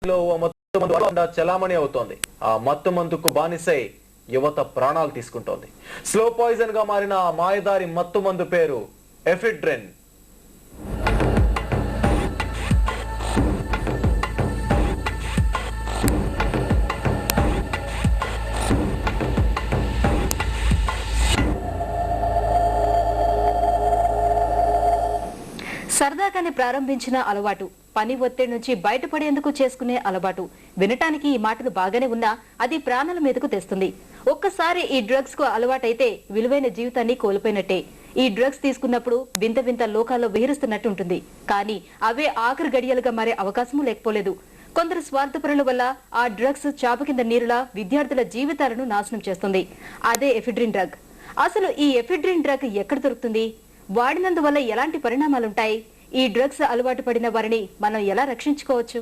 మత్తు మందు చలామణి అవుతోంది. ఆ మత్తు మందుకు బానిసై యువత ప్రాణాలు తీసుకుంటోంది. స్లో పాయిజన్ గా మారిన ఆ మాయదారి మత్తు మందు పేరు ఎఫిడ్రిన్. సరదాగానే ప్రారంభించిన అలవాటు, పని ఒత్తిడి నుంచి బయటపడేందుకు చేసుకునే అలవాటు. వినటానికి ఈ మాటలు బాగానే ఉన్నా అది ప్రాణాల మీదకు తెస్తుంది. ఒక్కసారి ఈ డ్రగ్స్ కు అలవాటైతే విలువైన జీవితాన్ని కోల్పోయినట్టే. ఈ డ్రగ్స్ తీసుకున్నప్పుడు వింత వింత లోకాల్లో విహరిస్తున్నట్టు ఉంటుంది. కానీ అవే ఆఖరి గడియలుగా మారే అవకాశమూ లేకపోలేదు. కొందరు స్వార్థపరుల వల్ల ఆ డ్రగ్స్ చాప కింద నీరులా విద్యార్థుల జీవితాలను నాశనం చేస్తుంది. అదే ఎఫిడ్రిన్ డ్రగ్. అసలు ఈ ఎఫిడ్రిన్ డ్రగ్ ఎక్కడ దొరుకుతుంది? వాడినందువల్ల ఎలాంటి పరిణామాలుంటాయి? ఈ డ్రగ్స్ అలవాటు పడిన వారిని మనం ఎలా రక్షించుకోవచ్చు?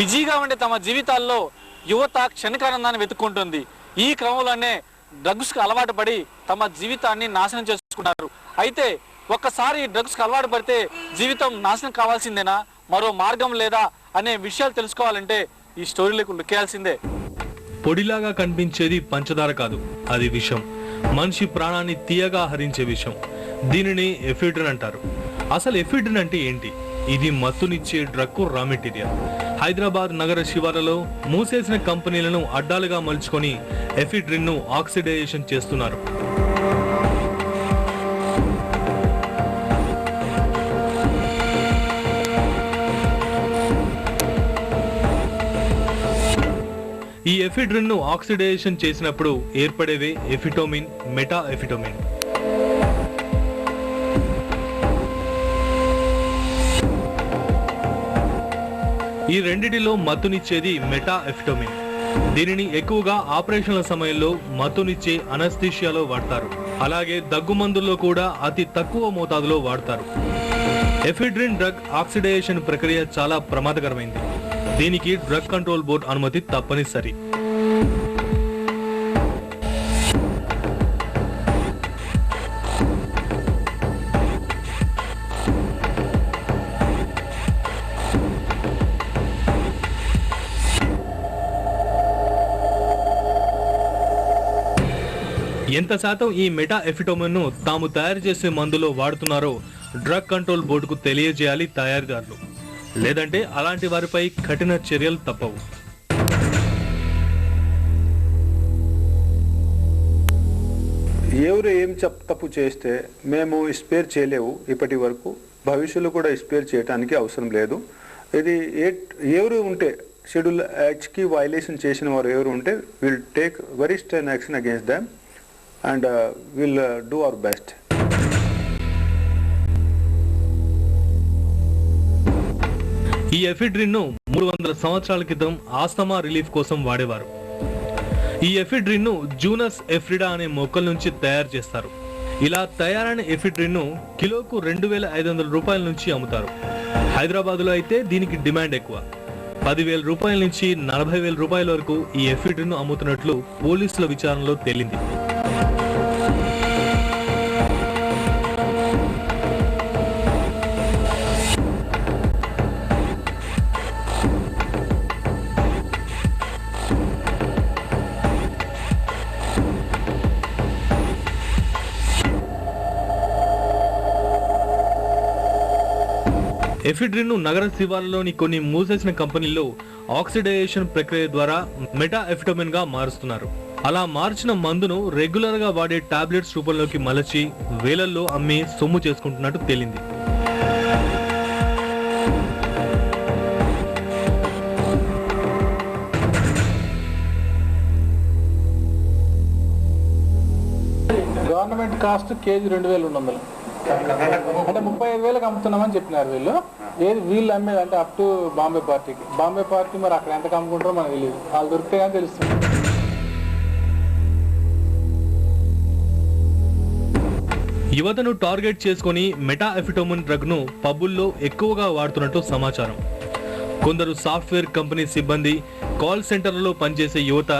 బిజీగా ఉండే తమ జీవితాల్లో యువత క్షణికానందాన్ని వెతుక్కుంటుంది. ఈ క్రమంలోనే డ్రగ్స్ కు అలవాటు పడి తమ జీవితాన్ని నాశనం చేసుకుంటారు. అయితే ఒక్కసారి డ్రగ్స్ కు అలవాటు పడితే జీవితం నాశనం కావాల్సిందేనా, మరో మార్గం లేదా అనే విషయాలు తెలుసుకోవాలంటే ఈ స్టోరీలకు లుక్కేయాల్సిందే. పొడిలాగా కనిపించేది పంచదార కాదు, అది విషం. మనిషి ప్రాణాన్ని తీయగా హరించే విషం. దీనిని ఎఫిడ్రిన్ అంటారు. అసలు ఎఫిడ్రిన్ అంటే ఏంటి? ఇది మత్తునిచ్చే డ్రగ్ రా మెటీరియల్. హైదరాబాద్ నగర శివార్లలో మూసేసిన కంపెనీలను అడ్డాలుగా మలుచుకొని ఎఫిడ్రిన్ ను ఆక్సిడైజేషన్ చేస్తున్నారు. ఈ ఎఫిడ్రిన్ ను ఆక్సిడైజేషన్ చేసినప్పుడు ఏర్పడేవే ఎఫిటోమిన్, మెటా ఎఫిటోమిన్. ఈ రెండిటిలో మత్తునిచ్చేది మెటా ఎఫిటోమిన్. దీనిని ఎక్కువగా ఆపరేషన్ల సమయంలో మత్తునిచ్చే అనస్థీషియాలో వాడతారు. అలాగే దగ్గుమందుల్లో కూడా అతి తక్కువ మోతాదులో వాడతారు. ఎఫిడ్రిన్ డ్రగ్ ఆక్సిడైజేషన్ ప్రక్రియ చాలా ప్రమాదకరమైంది. దీనికి డ్రగ్ కంట్రోల్ బోర్డు అనుమతి తప్పనిసరి. ఎంత శాతం ఈ మెటా ఎఫిటోమిన్ ను తాము తయారు చేసే మందులో వాడుతున్నారో డ్రగ్ కంట్రోల్ బోర్డుకు తెలియజేయాలి తయారీదారులు. లేదంటే అలాంటి వారిపై కఠిన చర్యలు తప్పవు. ఎవరు ఏం తప్పు చేస్తే మేము స్పేర్ చేయలేవు ఇప్పటి వరకు, భవిష్యత్తులో కూడా స్పేర్ చేయడానికి అవసరం లేదు. ఇది ఎవరు ఉంటే షెడ్యూల్ హెచ్కి వైలేషన్ చేసిన వారు ఎవరు ఉంటే will take very strain action against them and will do our best. ఈ ఎఫిడ్రిన్ ను 300 సంవత్సరాల క్రితం ఆస్తమా రిలీఫ్ కోసం వాడేవారు. ఈ ఎఫిడ్రిన్ ను జూనస్ ఎఫ్రిడా అనే మొక్కల నుంచి తయారు చేస్తారు. ఇలా తయారైన ఎఫిడ్రిన్ ను కిలోకు 2500 రూపాయల నుంచి అమ్ముతారు. హైదరాబాద్ లో అయితే దీనికి డిమాండ్ ఎక్కువ. 10,000 రూపాయల నుంచి 40,000 రూపాయల వరకు ఈ ఎఫిడ్రిన్ ను అమ్ముతున్నట్లు పోలీసుల విచారణలో తేలింది. ఎఫిడ్రిన్ ను నగర శివార్లలోని కొన్ని మూసేసిన కంపెనీల్లో ఆక్సిడైజేషన్ ప్రక్రియ ద్వారా మెటా ఎఫిటోమిన్ గా మారుస్తున్నారు. అలా మార్చిన మందును రెగ్యులర్ గా వాడే టాబ్లెట్స్ రూపంలోకి మలచి వేలల్లో అమ్మి సొమ్ము చేసుకుంటున్నట్టు తేలింది. గవర్నమెంట్ కాస్ట్ కేజీ 2,200, అంటే 35,000కి అమ్ముతున్నామని చెప్పినారు వీళ్ళు. ఏది వీళ్ళు అమ్మేది అంటే అప్ టు బాంబే పార్టీ మరి అక్కడ ఎంత అమ్ముకుంటారో మనకు తెలియదు. వాళ్ళు దొరికితే కానీ తెలుస్తుంది. యువతను టార్గెట్ చేసుకుని మెటాఎఫిటోమిన్ డ్రగ్ ను పబ్బుల్లో ఎక్కువగా వాడుతున్నట్టు సమాచారం. కొందరు సాఫ్ట్వేర్ కంపెనీ సిబ్బంది, కాల్ సెంటర్లలో పనిచేసే యువత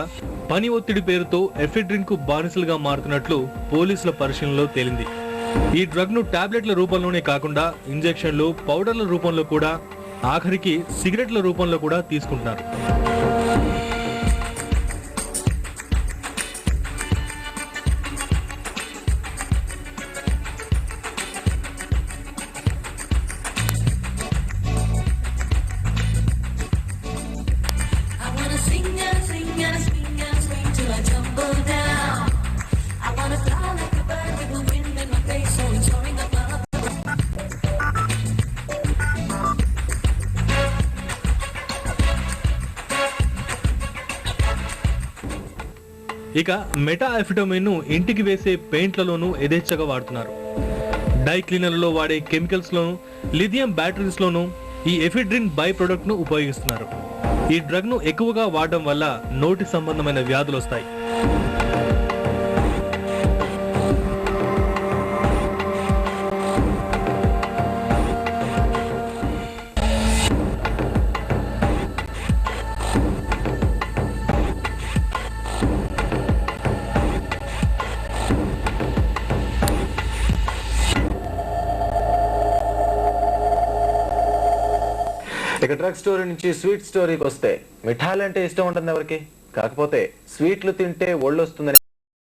పని ఒత్తిడి పేరుతో ఎఫిడ్రిన్ కు బానిసలుగా మారుతున్నట్లు పోలీసుల పరిశీలనలో తేలింది. ఈ డ్రగ్ ను టాబ్లెట్ల రూపంలోనే కాకుండా ఇంజెక్షన్లు, పౌడర్ల రూపంలో కూడా, ఆఖరికి సిగరెట్ల రూపంలో కూడా తీసుకుంటున్నారు. ఇక మెటాఎఫిటమిన్ ను ఇంటికి వేసే పెయింట్లలోనూ యథేచ్ఛగా వాడుతున్నారు. డై క్లీనర్లలో వాడే కెమికల్స్ లోను, లిథియం బ్యాటరీస్ లోను ఈ ఎఫిడ్రిన్ బై ప్రొడక్ట్ ను ఉపయోగిస్తున్నారు. ఈ డ్రగ్ ను ఎక్కువగా వాడడం వల్ల నోటి సంబంధమైన వ్యాధులు వస్తాయి. ఇక డ్రగ్ స్టోరీ నుంచి స్వీట్ స్టోరీకి వస్తే, మిఠాయిలు అంటే ఇష్టం ఉంటుంది ఎవరికి, కాకపోతే స్వీట్లు తింటే ఒళ్ళు వస్తుందని